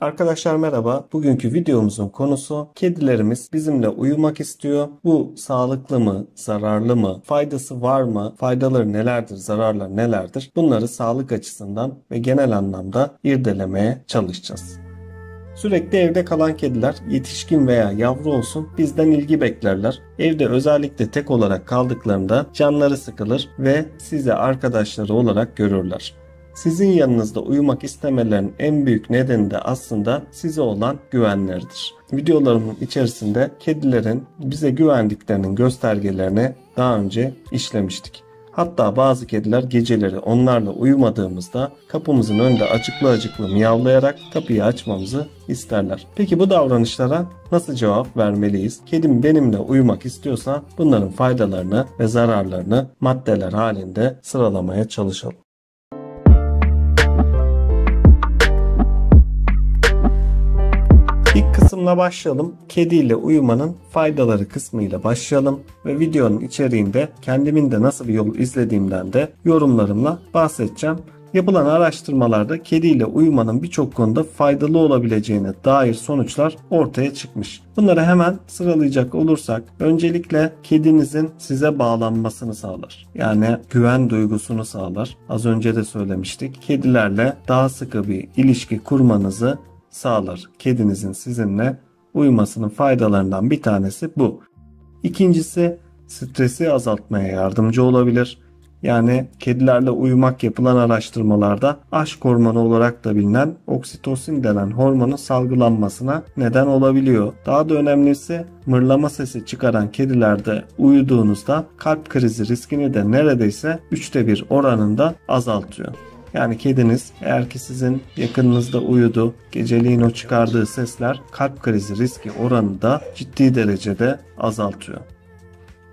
Arkadaşlar merhaba. Bugünkü videomuzun konusu kedilerimiz bizimle uyumak istiyor. Bu sağlıklı mı, zararlı mı, faydası var mı, faydaları nelerdir, zararları nelerdir? Bunları sağlık açısından ve genel anlamda irdelemeye çalışacağız. Sürekli evde kalan kediler yetişkin veya yavru olsun bizden ilgi beklerler. Evde özellikle tek olarak kaldıklarında canları sıkılır ve sizi arkadaşları olarak görürler. Sizin yanınızda uyumak istemelerinin en büyük nedeni de aslında size olan güvenleridir. Videolarımın içerisinde kedilerin bize güvendiklerinin göstergelerini daha önce işlemiştik. Hatta bazı kediler geceleri onlarla uyumadığımızda kapımızın önünde acıklı acıklı miyavlayarak kapıyı açmamızı isterler. Peki bu davranışlara nasıl cevap vermeliyiz? Kedim benimle uyumak istiyorsa bunların faydalarını ve zararlarını maddeler halinde sıralamaya çalışalım. İlk kısımla başlayalım. Kediyle uyumanın faydaları kısmıyla başlayalım ve videonun içeriğinde kendimin de nasıl bir yol izlediğimden de yorumlarımla bahsedeceğim. Yapılan araştırmalarda kediyle uyumanın birçok konuda faydalı olabileceğine dair sonuçlar ortaya çıkmış. Bunları hemen sıralayacak olursak öncelikle kedinizin size bağlanmasını sağlar. Yani güven duygusunu sağlar. Az önce de söylemiştik. Kedilerle daha sıkı bir ilişki kurmanızı sağlar. Kedinizin sizinle uyumasının faydalarından bir tanesi bu. İkincisi stresi azaltmaya yardımcı olabilir. Yani kedilerle uyumak yapılan araştırmalarda aşk hormonu olarak da bilinen oksitosin denen hormonun salgılanmasına neden olabiliyor. Daha da önemlisi mırlama sesi çıkaran kedilerde uyuduğunuzda kalp krizi riskini de neredeyse 1/3 oranında azaltıyor. Yani kediniz eğer ki sizin yakınınızda uyudu, geceliğin o çıkardığı sesler kalp krizi riski oranını da ciddi derecede azaltıyor.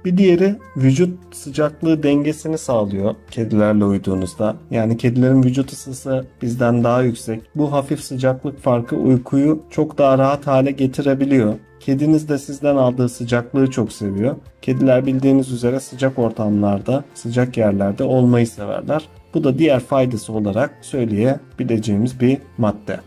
Bir diğeri vücut sıcaklığı dengesini sağlıyor kedilerle uyuduğunuzda. Yani kedilerin vücut ısısı bizden daha yüksek. Bu hafif sıcaklık farkı uykuyu çok daha rahat hale getirebiliyor. Kediniz de sizden aldığı sıcaklığı çok seviyor. Kediler bildiğiniz üzere sıcak ortamlarda, sıcak yerlerde olmayı severler. Bu da diğer faydası olarak söyleyebileceğimiz bir madde.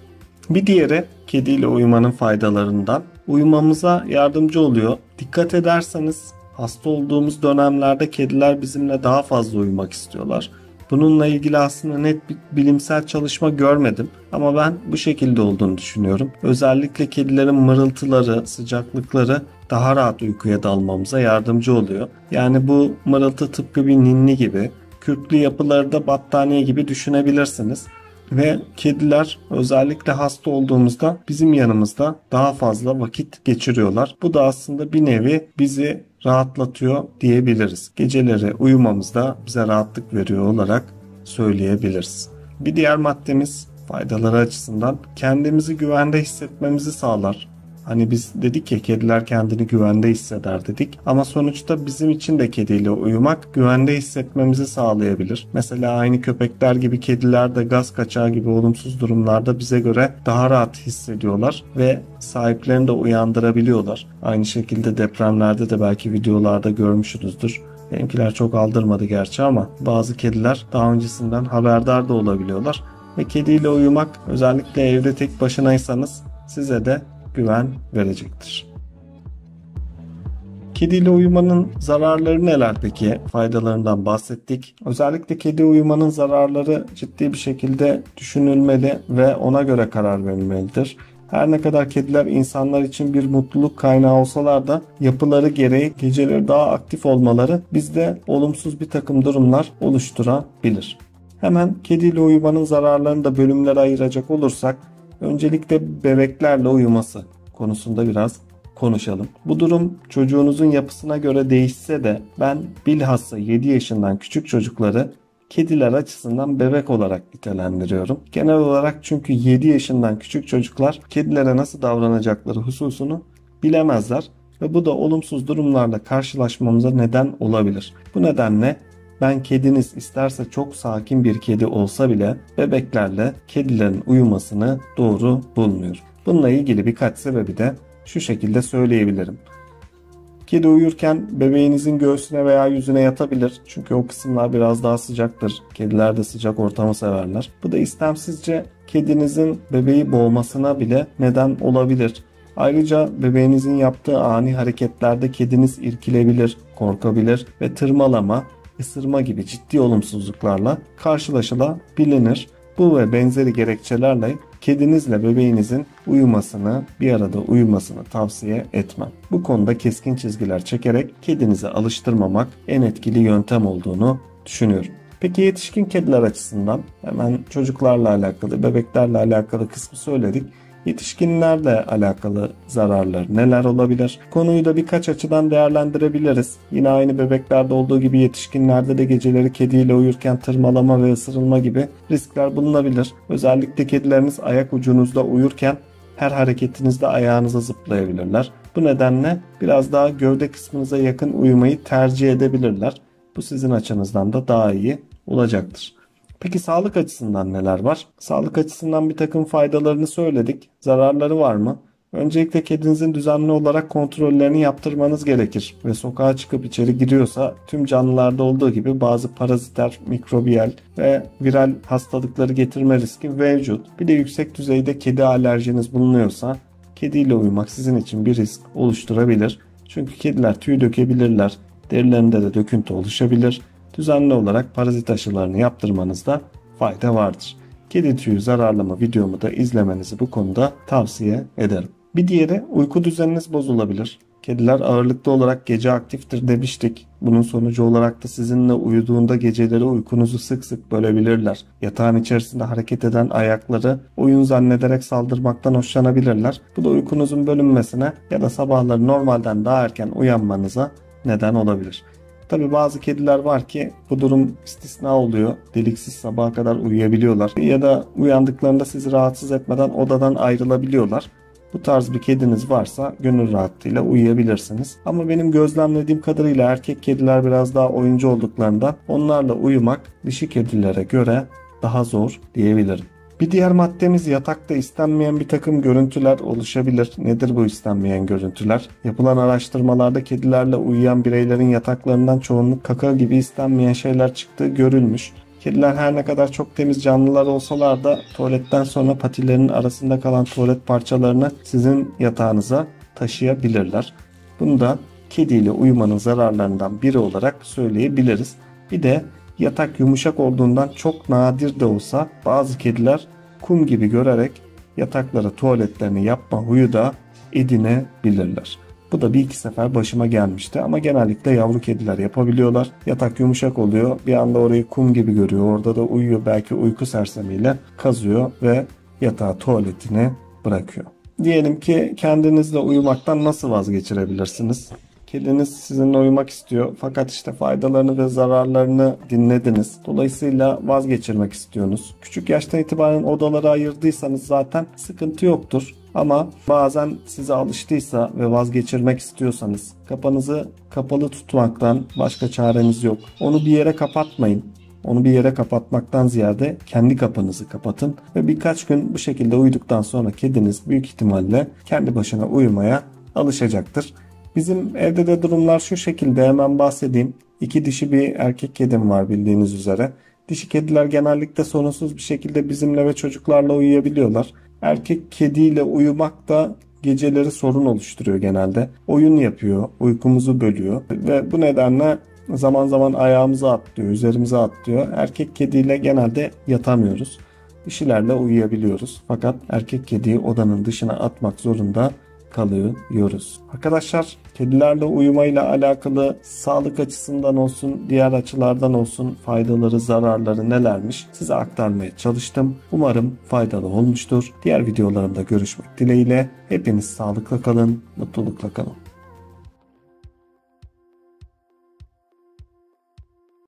Bir diğeri kediyle uyumanın faydalarından uyumamıza yardımcı oluyor. Dikkat ederseniz hasta olduğumuz dönemlerde kediler bizimle daha fazla uyumak istiyorlar. Bununla ilgili aslında net bir bilimsel çalışma görmedim ama ben bu şekilde olduğunu düşünüyorum. Özellikle kedilerin mırıltıları, sıcaklıkları daha rahat uykuya dalmamıza yardımcı oluyor. Yani bu mırıltı tıpkı bir ninni gibi. Kürklü yapıları da battaniye gibi düşünebilirsiniz. Ve kediler özellikle hasta olduğumuzda bizim yanımızda daha fazla vakit geçiriyorlar. Bu da aslında bir nevi bizi rahatlatıyor diyebiliriz. Geceleri uyumamızda bize rahatlık veriyor olarak söyleyebiliriz. Bir diğer maddemiz faydaları açısından kendimizi güvende hissetmemizi sağlar. Hani biz dedik ya kediler kendini güvende hisseder dedik. Ama sonuçta bizim için de kediyle uyumak güvende hissetmemizi sağlayabilir. Mesela aynı köpekler gibi kediler de gaz kaçağı gibi olumsuz durumlarda bize göre daha rahat hissediyorlar ve sahiplerini de uyandırabiliyorlar. Aynı şekilde depremlerde de belki videolarda görmüşsünüzdür. Benimkiler çok aldırmadı gerçi ama bazı kediler daha öncesinden haberdar da olabiliyorlar. Ve kediyle uyumak özellikle evde tek başınaysanız size de güven verecektir. Kediyle uyumanın zararları neler peki? Faydalarından bahsettik. Özellikle kedi uyumanın zararları ciddi bir şekilde düşünülmeli ve ona göre karar verilmelidir. Her ne kadar kediler insanlar için bir mutluluk kaynağı olsalar da yapıları gereği geceleri daha aktif olmaları bizde olumsuz bir takım durumlar oluşturabilir. Hemen kediyle uyumanın zararlarını da bölümlere ayıracak olursak öncelikle bebeklerle uyuması konusunda biraz konuşalım. Bu durum çocuğunuzun yapısına göre değişse de ben bilhassa 7 yaşından küçük çocukları kediler açısından bebek olarak nitelendiriyorum. Genel olarak çünkü 7 yaşından küçük çocuklar kedilere nasıl davranacakları hususunu bilemezler ve bu da olumsuz durumlarla karşılaşmamıza neden olabilir. Bu nedenle ben kediniz isterse çok sakin bir kedi olsa bile bebeklerle kedilerin uyumasını doğru bulmuyorum. Bununla ilgili birkaç sebebi de şu şekilde söyleyebilirim. Kedi uyurken bebeğinizin göğsüne veya yüzüne yatabilir. Çünkü o kısımlar biraz daha sıcaktır. Kediler de sıcak ortamı severler. Bu da istemsizce kedinizin bebeği boğmasına bile neden olabilir. Ayrıca bebeğinizin yaptığı ani hareketlerde kediniz irkilebilir, korkabilir ve tırmalama, ısırma gibi ciddi olumsuzluklarla karşılaşılabilir. Bu ve benzeri gerekçelerle kedinizle bebeğinizin bir arada uyumasını tavsiye etmem. Bu konuda keskin çizgiler çekerek kedinizi alıştırmamak en etkili yöntem olduğunu düşünüyorum. Peki yetişkin kediler açısından hemen çocuklarla alakalı, bebeklerle alakalı kısmı söyledik. Yetişkinlerle alakalı zararlar neler olabilir? Konuyu da birkaç açıdan değerlendirebiliriz. Yine aynı bebeklerde olduğu gibi yetişkinlerde de geceleri kediyle uyurken tırmalama ve ısırılma gibi riskler bulunabilir. Özellikle kedileriniz ayak ucunuzda uyurken her hareketinizde ayağınıza zıplayabilirler. Bu nedenle biraz daha gövde kısmınıza yakın uyumayı tercih edebilirler. Bu sizin açınızdan da daha iyi olacaktır. Peki sağlık açısından neler var? Sağlık açısından bir takım faydalarını söyledik. Zararları var mı? Öncelikle kedinizin düzenli olarak kontrollerini yaptırmanız gerekir ve sokağa çıkıp içeri giriyorsa tüm canlılarda olduğu gibi bazı paraziter, mikrobiyal ve viral hastalıkları getirme riski mevcut. Bir de yüksek düzeyde kedi alerjiniz bulunuyorsa kediyle uyumak sizin için bir risk oluşturabilir. Çünkü kediler tüy dökebilirler, derilerinde de döküntü oluşabilir. Düzenli olarak parazit aşılarını yaptırmanızda fayda vardır. Kedi tüyü zararlama videomu da izlemenizi bu konuda tavsiye ederim. Bir diğeri uyku düzeniniz bozulabilir. Kediler ağırlıklı olarak gece aktiftir demiştik. Bunun sonucu olarak da sizinle uyuduğunda geceleri uykunuzu sık sık bölebilirler. Yatağın içerisinde hareket eden ayakları oyun zannederek saldırmaktan hoşlanabilirler. Bu da uykunuzun bölünmesine ya da sabahları normalden daha erken uyanmanıza neden olabilir. Tabi bazı kediler var ki bu durum istisna oluyor. Deliksiz sabaha kadar uyuyabiliyorlar. Ya da uyandıklarında sizi rahatsız etmeden odadan ayrılabiliyorlar. Bu tarz bir kediniz varsa gönül rahatlığıyla uyuyabilirsiniz. Ama benim gözlemlediğim kadarıyla erkek kediler biraz daha oyuncu olduklarından onlarla uyumak dişi kedilere göre daha zor diyebilirim. Bir diğer maddemiz yatakta istenmeyen bir takım görüntüler oluşabilir. Nedir bu istenmeyen görüntüler? Yapılan araştırmalarda kedilerle uyuyan bireylerin yataklarından çoğunluk kaka gibi istenmeyen şeyler çıktığı görülmüş. Kediler her ne kadar çok temiz canlılar olsalar da tuvaletten sonra patilerinin arasında kalan tuvalet parçalarını sizin yatağınıza taşıyabilirler. Bunu da kediyle uyumanın zararlarından biri olarak söyleyebiliriz. Bir de yatak yumuşak olduğundan çok nadir de olsa bazı kediler kum gibi görerek yataklara tuvaletlerini yapma huyu da edinebilirler. Bu da bir iki sefer başıma gelmişti ama genellikle yavru kediler yapabiliyorlar. Yatak yumuşak oluyor, bir anda orayı kum gibi görüyor, orada da uyuyor, belki uyku sersemiyle kazıyor ve yatağa tuvaletini bırakıyor. Diyelim ki kendinizle uyumaktan nasıl vazgeçirebilirsiniz? Kediniz sizinle uyumak istiyor fakat işte faydalarını ve zararlarını dinlediniz. Dolayısıyla vazgeçirmek istiyorsunuz. Küçük yaştan itibaren odalara ayırdıysanız zaten sıkıntı yoktur. Ama bazen size alıştıysa ve vazgeçirmek istiyorsanız kafanızı kapalı tutmaktan başka çareniz yok. Onu bir yere kapatmayın. Onu bir yere kapatmaktan ziyade kendi kapınızı kapatın ve birkaç gün bu şekilde uyuduktan sonra kediniz büyük ihtimalle kendi başına uyumaya alışacaktır. Bizim evde de durumlar şu şekilde, hemen bahsedeyim. 2 dişi bir erkek kedim var bildiğiniz üzere. Dişi kediler genellikle sorunsuz bir şekilde bizimle ve çocuklarla uyuyabiliyorlar. Erkek kediyle uyumak da geceleri sorun oluşturuyor genelde. Oyun yapıyor, uykumuzu bölüyor ve bu nedenle zaman zaman ayağımıza atlıyor, üzerimize atlıyor. Erkek kediyle genelde yatamıyoruz. Dişilerle uyuyabiliyoruz. Fakat erkek kediyi odanın dışına atmak zorunda kalıyoruz. Arkadaşlar, kedilerle uyumayla alakalı sağlık açısından olsun, diğer açılardan olsun faydaları, zararları nelermiş size aktarmaya çalıştım. Umarım faydalı olmuştur. Diğer videolarımda görüşmek dileğiyle. Hepiniz sağlıkla kalın, mutlulukla kalın.